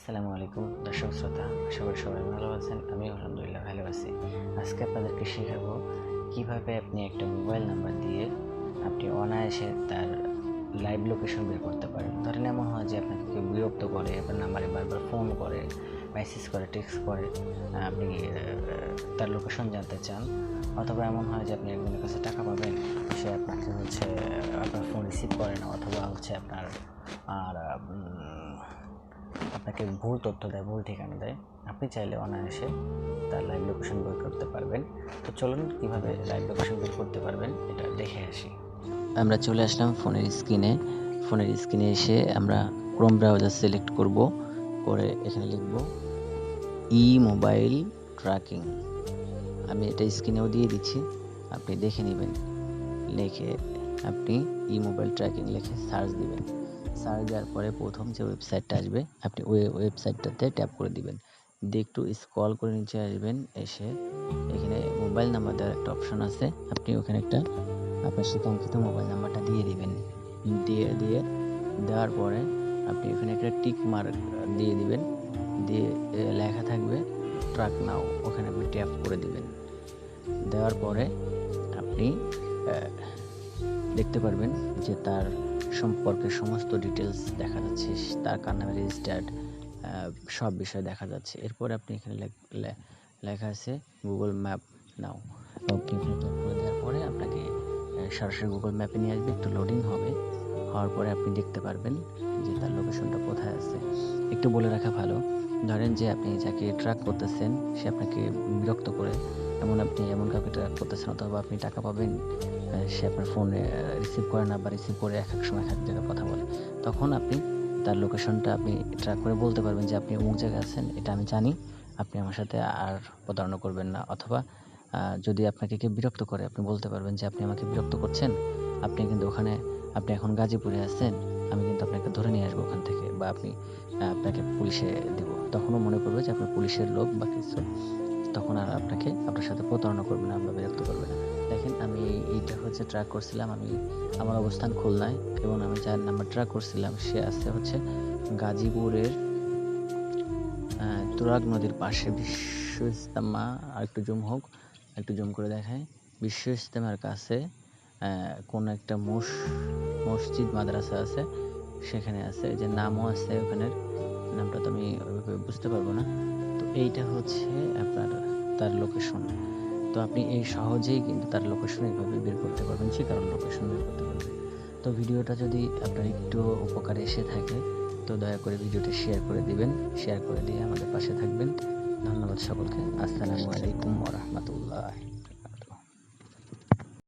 আসসালামু আলাইকুম দর্শক শ্রোতা, আশা করি সবাই ভালো আছেন। আমি আলহামদুলিল্লাহ ভালো আছি। আজকে আপনাদেরকে শেখাবো কিভাবে আপনি একটা মোবাইল নাম্বার দিয়ে আপনি অনায়াসে তার লাইভ লোকেশন বের করতে পারেন। ধরেন এমন হয় যে আপনাকে কেউ বিরক্ত করে, আপনার নাম্বারে বারবার ফোন করে, মেসেজ করে, টেক্সট করে, আপনি তার লোকেশন জানতে চান। অথবা এমন হয় যে আপনি একজনের কাছে টাকা পাবেন, সে আপনাকে আপনার ফোন রিসিভ করে না, অথবা আপনার আপনাকে ভুল তথ্য দেয়, ভুল ঠিকানা দেয়। আপনি চাইলে অনায়াসে তার লাইভ লোকেশন বের করতে পারবেন। তো চলুন কীভাবে লাইভ লোকেশন বের করতে পারবেন এটা দেখে আসি। আমরা চলে আসলাম ফোনের স্ক্রিনে এসে আমরা ক্রোম ব্রাউজার সিলেক্ট করব, করে এখানে লিখব মোবাইল ট্র্যাকিং। আমি এটা স্ক্রিনেও দিয়ে দিচ্ছি, আপনি দেখে নেবেন। লিখে আপনি মোবাইল ট্র্যাকিং লিখে সার্চ দিবেন। সার্চ দেওয়ার পরে প্রথম যে ওয়েবসাইটটা আসবে আপনি ওই ওয়েবসাইটটাতে ট্যাপ করে দিবেন। দিয়ে একটু স্ক্রল করে নিচে আসবেন, এসে এখানে মোবাইল নাম্বার দেওয়ার একটা অপশন আছে। আপনি ওখানে একটা আপনার শিক্ষাঙ্কিত মোবাইল নাম্বারটা দিয়ে দিবেন। দেওয়ার পরে আপনি এখানে একটা টিক মার্ক দিয়ে দিবেন। দিয়ে লেখা থাকবে ট্র্যাক নাও, ওখানে আপনি ট্যাপ করে দিবেন। দেওয়ার পরে আপনি দেখতে পারবেন যে তার সম্পর্কে সমস্ত ডিটেলস দেখা যাচ্ছে, তার কার নামে রেজিস্টার্ড, সব বিষয় দেখা যাচ্ছে। এরপরে আপনি এখানে লেখা আছে গুগল ম্যাপ নাও। আপনি এখানে ক্লিক করে দেওয়ার পরে আপনাকে সরাসরি গুগল ম্যাপে নিয়ে আসবে। একটু লোডিং হবে, হওয়ার পরে আপনি দেখতে পারবেন যে তার লোকেশনটা কোথায় আছে। একটু বলে রাখা ভালো, ধরেন যে আপনি যাকে ট্র্যাক করতেছেন সে আপনাকে বিরক্ত করে, আপনি এমন কাউকে ট্র্যাক করতেছেন, অথবা আপনি টাকা পাবেন, সে আপনার ফোনে রিসিভ করে না, বা রিসিভ করে এক সময় এক জায়গায় কথা বলে, তখন আপনি তার লোকেশনটা আপনি ট্র্যাক করে বলতে পারবেন যে আপনি অমুক জায়গায় আছেন, এটা আমি জানি, আপনি আমার সাথে আর প্রতারণা করবেন না। অথবা যদি আপনাকে কেউ বিরক্ত করে, আপনি বলতে পারবেন যে আপনি আমাকে বিরক্ত করছেন, আপনি কিন্তু আপনি এখন গাজীপুরে আছেন, আমি কিন্তু আপনাকে ধরে নিয়ে আসবো ওখান থেকে, বা আপনাকে পুলিশে দিব। তখনও মনে করবে যে আপনি পুলিশের লোক বা কিছু, তখন আর আপনার সাথে প্রতারণা করবে না বা বিরক্ত করবে না। দেখেন, আমি এইটা ট্র্যাক করছিলাম, আমার অবস্থান খুলনায়, এবং আমি যার নাম্বার ট্র্যাক করছিলাম সে আছে গাজীপুরের তুরাগ নদীর পাশে বিশ্ব ইজতেমা, আর একটু জুম করে দেখায়, বিশ্ব ইজতেমার কাছে কোন একটা মসজিদ মাদ্রাসা আছে, সেখানে আছে, যে নামও আছে, ওখানের নামটা তো আমি ওইভাবে বুঝতে পারবো না। তো এইটা আপনার তার লোকেশন। তো আপনি এই সহজেই কিন্তু তার লোকেশন এইভাবে বের করতে পারবেন, সে কারণ লোকেশন বের করতে পারবেন। তো ভিডিওটা যদি আপনার একটু উপকারে এসে থাকে, তো দয়া করে ভিডিওটা শেয়ার করে দিবেন। শেয়ার করে দিয়ে আমাদের পাশে থাকবেন। ধন্যবাদ সকলকে। আসসালামু আলাইকুম ওয়া রাহমাতুল্লাহ।